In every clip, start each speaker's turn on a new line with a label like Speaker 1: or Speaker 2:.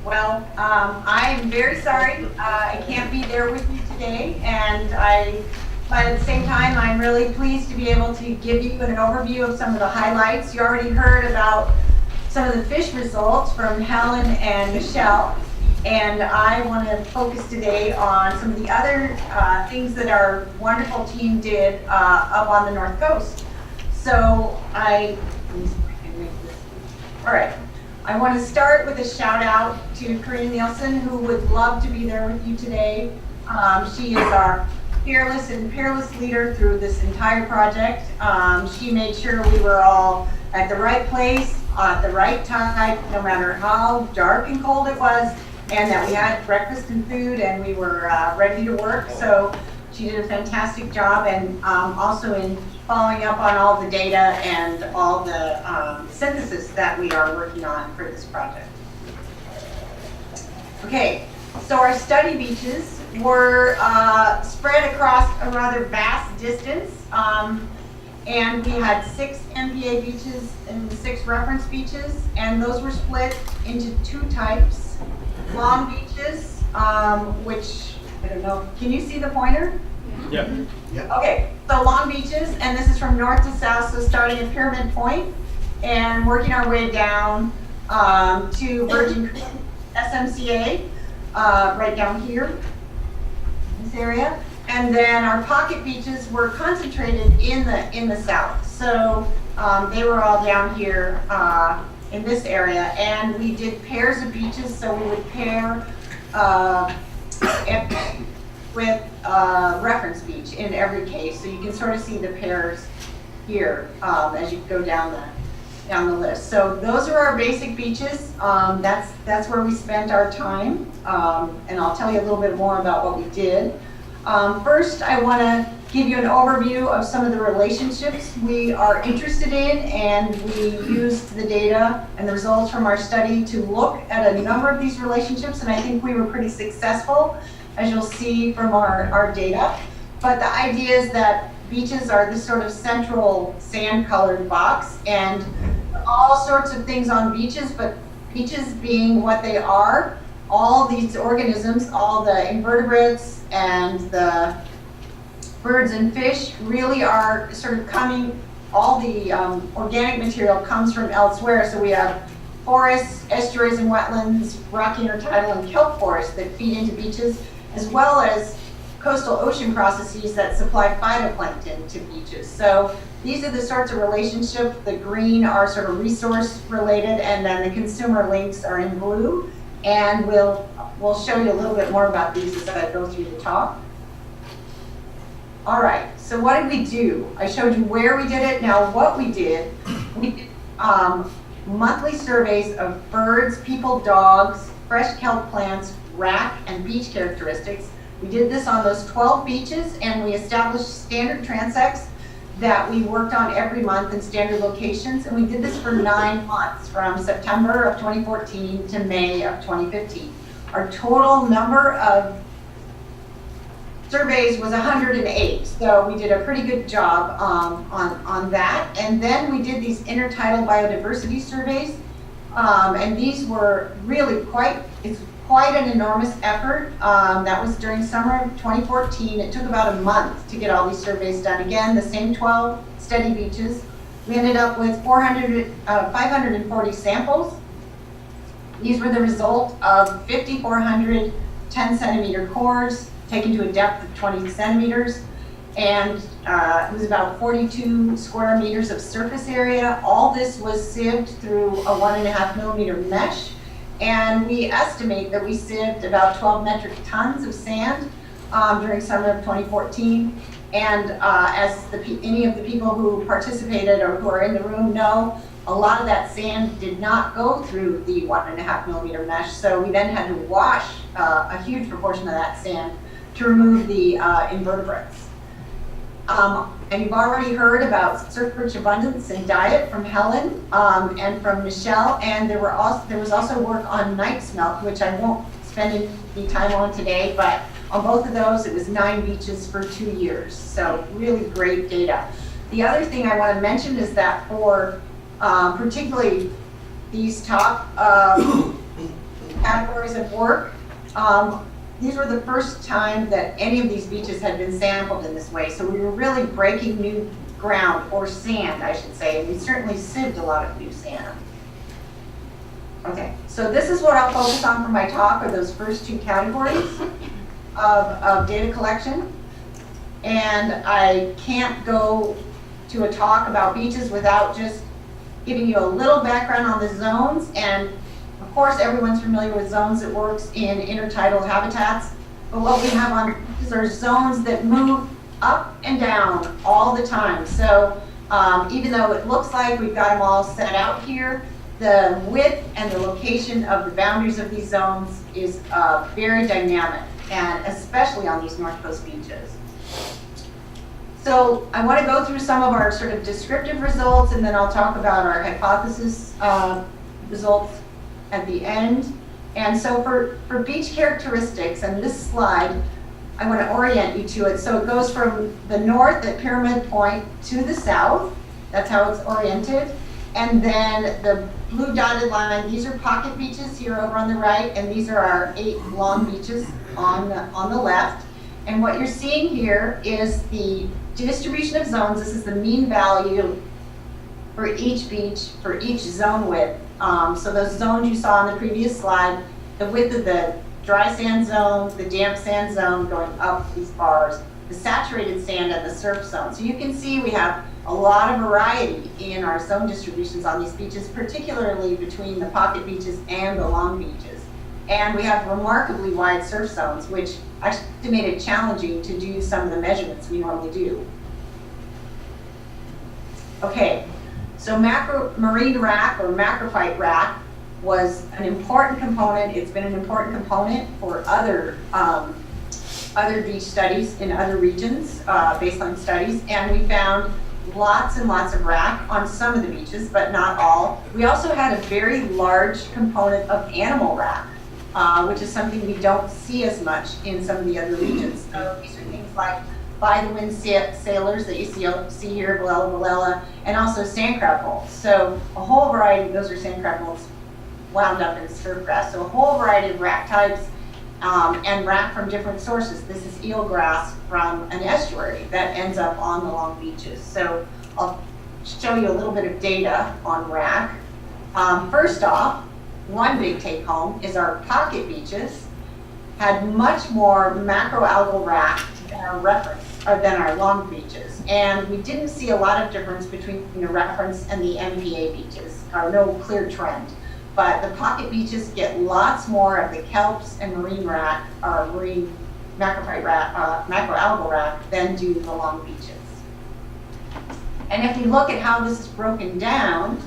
Speaker 1: Well, I'm very sorry I can't be there with you today, but at the same time, I'm really pleased to be able to give you an overview of some of the highlights. You already heard about some of the fish results from Helen and Michelle, and I want to focus today on some of the other things that our wonderful team did up on the North Coast. So all right. I want to start with a shout out to Karina Nielsen, who would love to be there with you today. She is our fearless and peerless leader through this entire project. She made sure we were all at the right place, at the right time, no matter how dark and cold it was, and that we had breakfast and food and we were ready to work. So she did a fantastic job, and also in following up on all the data and all the synthesis that we are working on for this project. Okay, so our study beaches were spread across a rather vast distance, and we had 6 MPA beaches and 6 reference beaches, and those were split into 2 types. Long beaches, which, I don't know, can you see the pointer?
Speaker 2: Yep.
Speaker 3: Yep.
Speaker 1: Okay, so long beaches, and this is from north to south, so starting at Pyramid Point and working our way down to Virgin Creek, SMCA, right down here, this area. And then our pocket beaches were concentrated in the south. So they were all down here in this area, and we did pairs of beaches, so we would pair with reference beach in every case. So you can sort of see the pairs here as you go down the list. So those are our basic beaches. That's where we spent our time, and I'll tell you a little bit more about what we did. First, I want to give you an overview of some of the relationships we are interested in, and we used the data and the results from our study to look at a number of these relationships, and I think we were pretty successful, as you'll see from our data. But the idea is that beaches are this sort of central sand-colored box, and all sorts of things on beaches, but beaches being what they are, all these organisms, all the invertebrates and the birds and fish really are sort of coming, all the organic material comes from elsewhere. So we have forests, estuaries and wetlands, rocky intertidal and kelp forests that feed into beaches, as well as coastal ocean processes that supply phytoplankton to beaches. So these are the sorts of relationships. The green are sort of resource related, and then the consumer links are in blue. And we'll show you a little bit more about these as I go through the talk. All right, so what did we do? I showed you where we did it. Now what we did monthly surveys of birds, people, dogs, fresh kelp plants, wrack, and beach characteristics. We did this on those 12 beaches, and we established standard transects that we worked on every month in standard locations, and we did this for 9 months, from September of 2014 to May of 2015. Our total number of surveys was 108, so we did a pretty good job on that. And then we did these intertidal biodiversity surveys, and these were really quite an enormous effort. That was during summer of 2014. It took about a month to get all these surveys done. Again, the same 12 steady beaches. We ended up with 540 samples. These were the result of 5,400 10-centimeter cores taken to a depth of 20 centimeters. And it was about 42 square meters of surface area. All this was sieved through a 1.5 millimeter mesh. And we estimate that we sieved about 12 metric tons of sand during summer of 2014. And as any of the people who participated or who are in the room know, a lot of that sand did not go through the 1.5 millimeter mesh. So we then had to wash a huge proportion of that sand to remove the invertebrates. And you've already heard about surf abundance and diet from Helen and from Michelle, and there was also work on night smelt, which I won't spend any time on today, but on both of those it was 9 beaches for 2 years, so really great data. The other thing I want to mention is that for particularly these top categories categories of work. These were the first time that any of these beaches had been sampled in this way, so we were really breaking new ground, or sand, I should say, and we certainly sieved a lot of new sand. Okay, so this is what I'll focus on for my talk, are those first two categories of data collection. And I can't go to a talk about beaches without just giving you a little background on the zones. And of course, everyone's familiar with zones that works in intertidal habitats. But what we have on beaches are zones that move up and down all the time. So even though it looks like we've got them all set out here, the width and the location of the boundaries of these zones is very dynamic, and especially on these North Coast beaches. So I want to go through some of our sort of descriptive results, and then I'll talk about our hypothesis results at the end. And so for beach characteristics, and this slide, I want to orient you to it. So it goes from the north at Pyramid Point to the south. That's how it's oriented. And then the blue dotted line, these are pocket beaches here over on the right, and these are our 8 long beaches on the left. And what you're seeing here is the distribution of zones. This is the mean value for each beach, for each zone width. So those zones you saw on the previous slide, the width of the dry sand zone, the damp sand zone going up these bars, the saturated sand and the surf zone. So you can see we have a lot of variety in our zone distributions on these beaches, particularly between the pocket beaches and the long beaches. And we have remarkably wide surf zones, which actually made it challenging to do some of the measurements we normally do. Okay, so marine wrack or macrophyte wrack was an important component. It's been an important component for other beach studies in other regions, baseline studies, and we found lots and lots of wrack on some of the beaches, but not all. We also had a very large component of animal wrack, which is something we don't see as much in some of the other regions. So these are things like by-the-wind sailors that you see here, Velella, and also sand crab holes. So a whole variety, those are sand crab holes wound up in surf grass. So a whole variety of wrack types and wrack from different sources. This is eelgrass from an estuary that ends up on the long beaches. So I'll show you a little bit of data on wrack. First off, one big take home is our pocket beaches had much more macroalgal wrack than our reference, or than our long beaches. And we didn't see a lot of difference between the reference and the MPA beaches, or no clear trend. But the pocket beaches get lots more of the kelps and marine wrack, or marine macrophyte wrack, macroalgal wrack, than do the long beaches. And if you look at how this is broken down,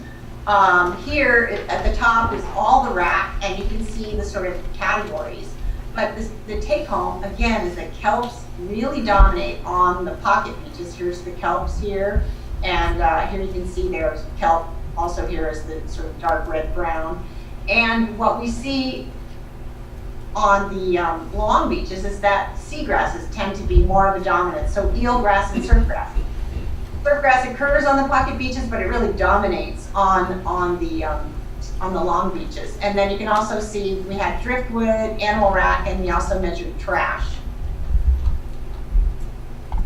Speaker 1: here at the top is all the wrack, and you can see the sort of categories. But the take home, again, is that kelps really dominate on the pocket beaches. Here's the kelps here, and here you can see there's kelp. Also here is the sort of dark red-brown. And what we see on the long beaches is that seagrasses tend to be more of a dominant. So eelgrass and surfgrass. Surfgrass occurs on the pocket beaches, but it really dominates on the long beaches. And then you can also see we had driftwood, animal wrack, and we also measured trash.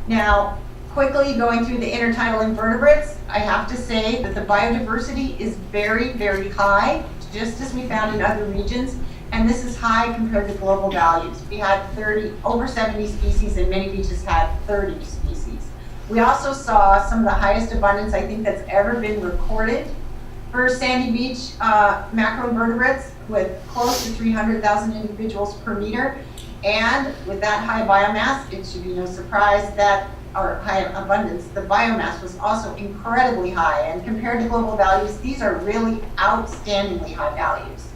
Speaker 1: Now, quickly going through the intertidal invertebrates, I have to say that the biodiversity is very, very high, just as we found in other regions, and this is high compared to global values. We had over 70 species, and many beaches had 30 species. We also saw some of the highest abundance I think that's ever been recorded for sandy beach macroinvertebrates, with close to 300,000 individuals per meter. And with that high biomass, it should be no surprise that our high abundance, the biomass was also incredibly high. And compared to global values, these are really outstandingly high values.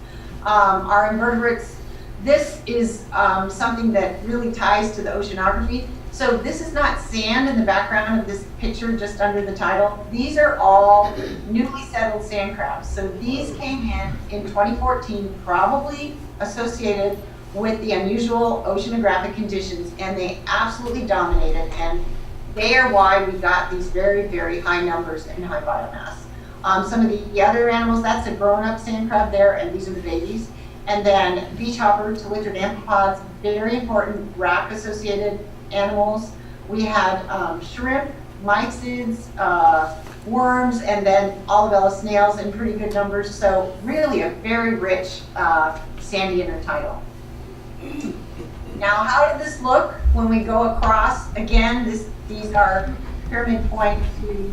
Speaker 1: Our invertebrates, this is something that really ties to the oceanography. So this is not sand in the background of this picture just under the title. These are all newly settled sand crabs. So these came in 2014, probably associated with the unusual oceanographic conditions, and they absolutely dominated, and they are why we got these very, very high numbers and high biomass. Some of the other animals, that's a grown-up sand crab there, and these are the babies. And then beach hopper, teletrid amphipods, very important wrack-associated animals. We had shrimp, mysids, worms, and then olivella snails in pretty good numbers. So really a very rich sandy intertidal. Now, how did this look when we go across? Again, these are Pyramid Point to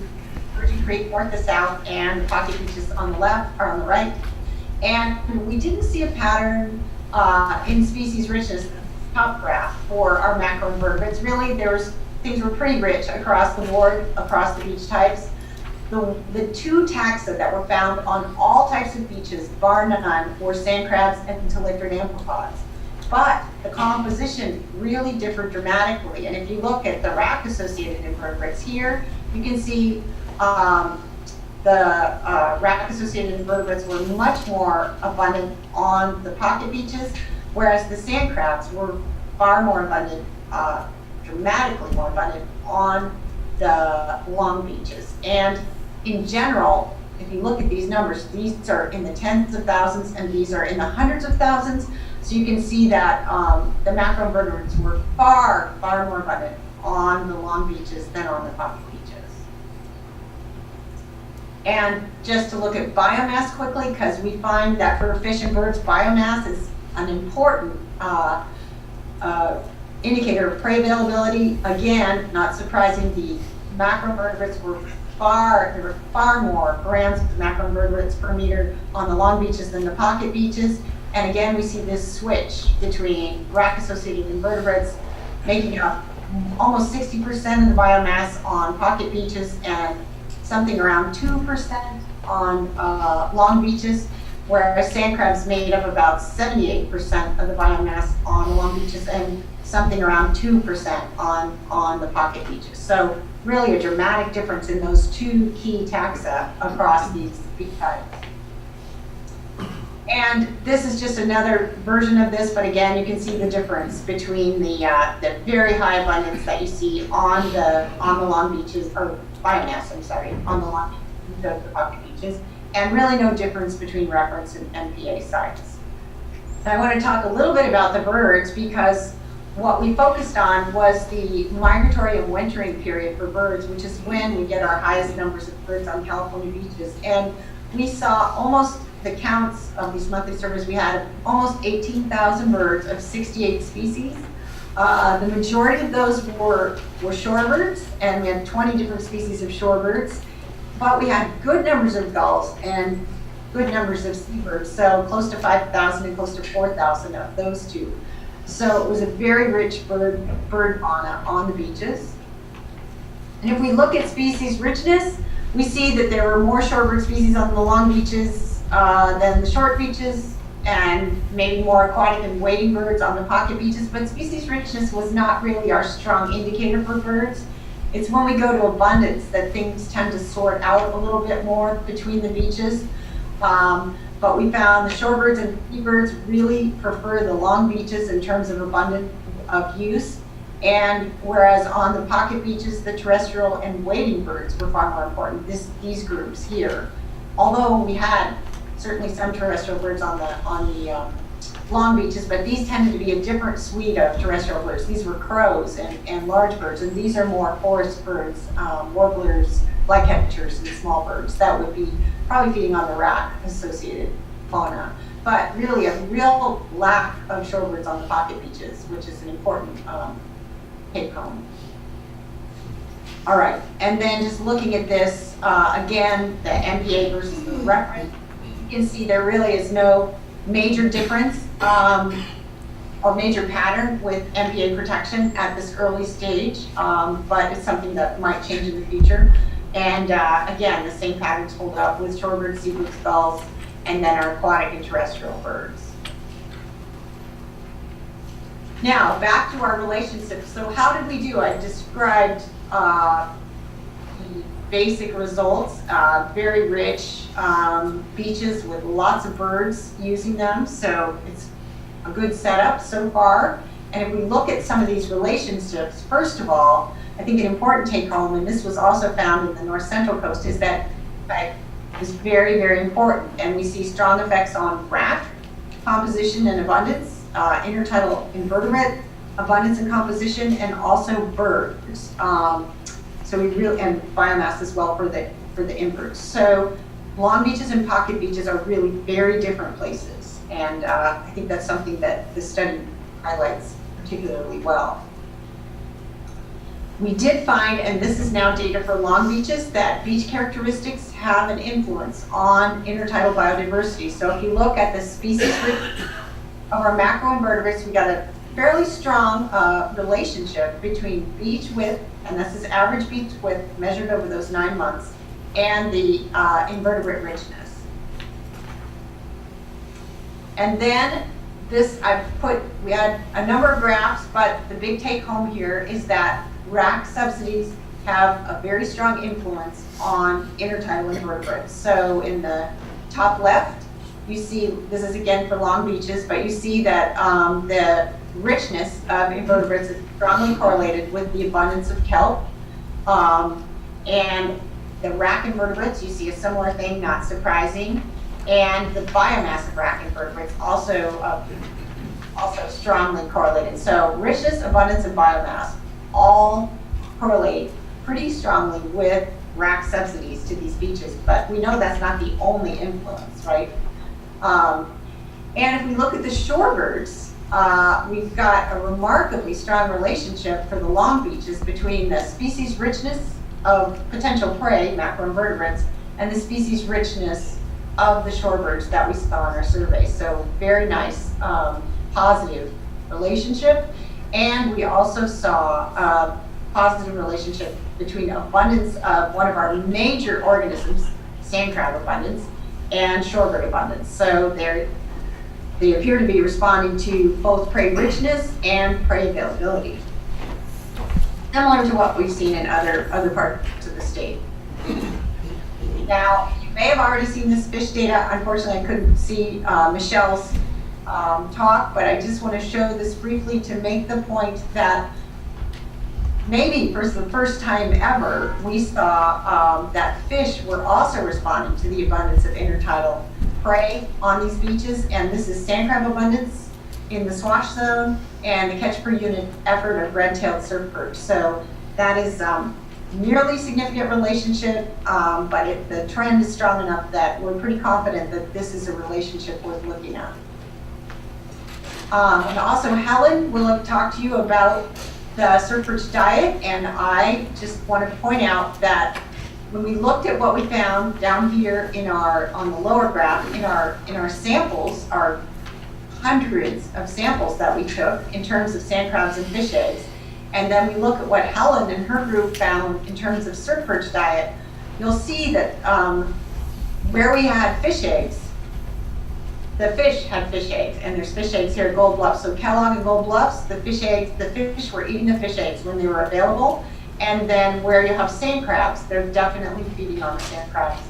Speaker 1: Virgin Creek, north to south, and the pocket beaches on the left or on the right. And we didn't see a pattern in species richness, top graph, for our macroinvertebrates. Really, things were pretty rich across the board, across the beach types. The two taxa that were found on all types of beaches, bar none, were sand crabs and teletrid amphipods. But the composition really differed dramatically. And if you look at the wrack-associated invertebrates here, you can see the wrack-associated invertebrates were much more abundant on the pocket beaches, whereas the sand crabs were far more abundant, dramatically more abundant on the long beaches. And in general, if you look at these numbers, these are in the tens of thousands and these are in the hundreds of thousands. So you can see that the macroinvertebrates were far, far more abundant on the long beaches than on the pocket beaches. And just to look at biomass quickly, because we find that for fish and birds, biomass is an important indicator of prey availability. Again, not surprising, the macroinvertebrates there were far more grams of macroinvertebrates per meter on the long beaches than the pocket beaches. And again, we see this switch between wrack-associated invertebrates making up almost 60% of the biomass on pocket beaches and something around 2% on long beaches, whereas sand crabs made up about 78% of the biomass on the long beaches and something around 2% on the pocket beaches. So really a dramatic difference in those two key taxa across these beach types. And this is just another version of this, but again, you can see the difference between the very high abundance that you see on the long beaches, or biomass, I'm sorry, on the long beaches, the pocket beaches, and really no difference between reference and MPA sites. Now I want to talk a little bit about the birds, because what we focused on was the migratory and wintering period for birds, which is when we get our highest numbers of birds on California beaches. And we saw almost the counts of these monthly surveys, we had almost 18,000 birds of 68 species. The majority of those were shorebirds, and we had 20 different species of shorebirds. But we had good numbers of gulls and good numbers of seabirds, so close to 5,000 and close to 4,000 of those two. So it was a very rich bird fauna on the beaches. And if we look at species richness, we see that there were more shorebird species on the long beaches than the short beaches, and maybe more aquatic and wading birds on the pocket beaches, but species richness was not really our strong indicator for birds. It's when we go to abundance that things tend to sort out a little bit more between the beaches. But we found the shorebirds and seabirds really prefer the long beaches in terms of abundance of use. And whereas on the pocket beaches, the terrestrial and wading birds were far more important, these groups here. Although we had certainly some terrestrial birds on the long beaches, but these tended to be a different suite of terrestrial birds. These were crows and large birds, and these are more forest birds, warblers, flycatchers, and small birds that would be probably feeding on the wrack-associated fauna. But really a real lack of shorebirds on the pocket beaches, which is an important take home. All right, and then just looking at this, again, the MPA versus the reference, you can see there really is no major difference or major pattern with MPA protection at this early stage, but it's something that might change in the future. And again, the same patterns hold up with shorebirds, seabirds, gulls, and then our aquatic and terrestrial birds. Now, back to our relationships. So how did we do? I described the basic results, very rich beaches with lots of birds using them. So it's a good setup so far. And if we look at some of these relationships, first of all, I think an important take home, and this was also found in the north central coast, is that is very, very important. And we see strong effects on wrack composition and abundance, intertidal invertebrate abundance and composition, and also birds. So we really, and biomass as well for the inverts. So long beaches and pocket beaches are really very different places, and I think that's something that the study highlights particularly well. We did find, and this is now data for long beaches, that beach characteristics have an influence on intertidal biodiversity. So if you look at the species of our macroinvertebrates, we got a fairly strong relationship between beach width, and this is average beach width measured over those 9 months, and the invertebrate richness. And then this, we had a number of graphs, but the big take home here is that wrack subsidies have a very strong influence on intertidal invertebrates. So in the top left, you see, this is again for long beaches, but you see that the richness of invertebrates is strongly correlated with the abundance of kelp. And the wrack invertebrates, you see a similar thing, not surprising. And the biomass of wrack invertebrates also strongly correlated. So richness, abundance, and biomass all correlate pretty strongly with wrack subsidies to these beaches, but we know that's not the only influence, right? And if we look at the shorebirds, we've got a remarkably strong relationship for the long beaches between the species richness of potential prey, macroinvertebrates, and the species richness of the shorebirds that we saw in our survey. So very nice, positive relationship. And we also saw a positive relationship between abundance of one of our major organisms, sand crab abundance, and shorebird abundance. So they appear to be responding to both prey richness and prey availability, similar to what we've seen in other parts of the state. Now, you may have already seen this fish data. Unfortunately, I couldn't see Michelle's talk, but I just want to show this briefly to make the point that maybe for the first time ever, we saw that fish were also responding to the abundance of intertidal prey on these beaches, and this is sand crab abundance in the swash zone and the catch per unit effort of red-tailed surfbird. So that is nearly significant relationship, but the trend is strong enough that we're pretty confident that this is a relationship worth looking at. And also Helen will talk to you about the surfbird's diet, and I just wanted to point out that when we looked at what we found down here on the lower graph, in our samples, our hundreds of samples that we took in terms of sand crabs and fish eggs, and then we look at what Helen and her group found in terms of surfbird's diet, you'll see that where we had fish eggs, the fish had fish eggs, and there's fish eggs here at Gold Bluff. So Kellogg and Gold Bluffs, the fish were eating the fish eggs when they were available. And then where you have sand crabs, they're definitely feeding on the sand crabs.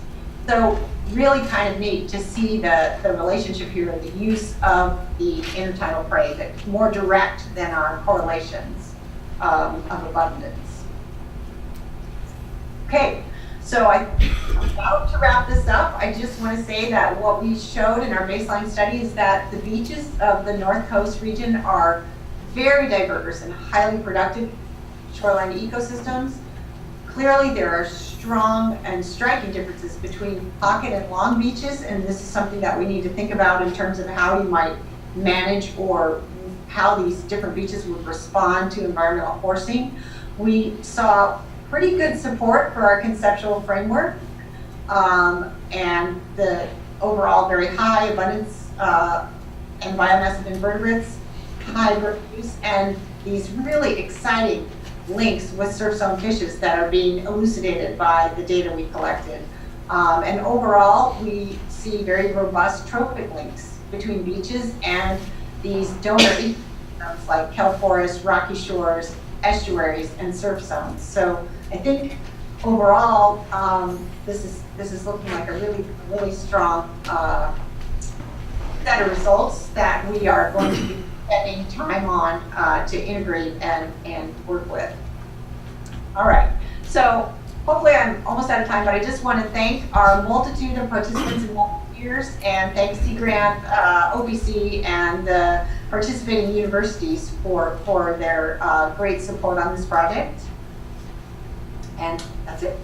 Speaker 1: So really kind of neat to see the relationship here, the use of the intertidal prey, that's more direct than our correlations of abundance. Okay. So I'm about to wrap this up. I just want to say that what we showed in our baseline study is that the beaches of the North Coast region are very diverse and highly productive shoreline ecosystems. Clearly, there are strong and striking differences between pocket and long beaches, and this is something that we need to think about in terms of how you might manage or how these different beaches would respond to environmental forcing. We saw pretty good support for our conceptual framework, and the overall very high abundance and biomass of invertebrates, high bird use, and these really exciting links with surf zone fishes that are being elucidated by the data we collected. And overall, we see very robust trophic links between beaches and these donor ecosystems like kelp forests, rocky shores, estuaries, and surf zones. So I think overall, this is looking like a really strong set of results that we are going to be spending time on to integrate and work with. All right, so hopefully I'm almost out of time, but I just want to thank our multitude of participants and multitude years, and thanks Sea Grant, OPC, and the participating universities for their great support on this project. And that's it.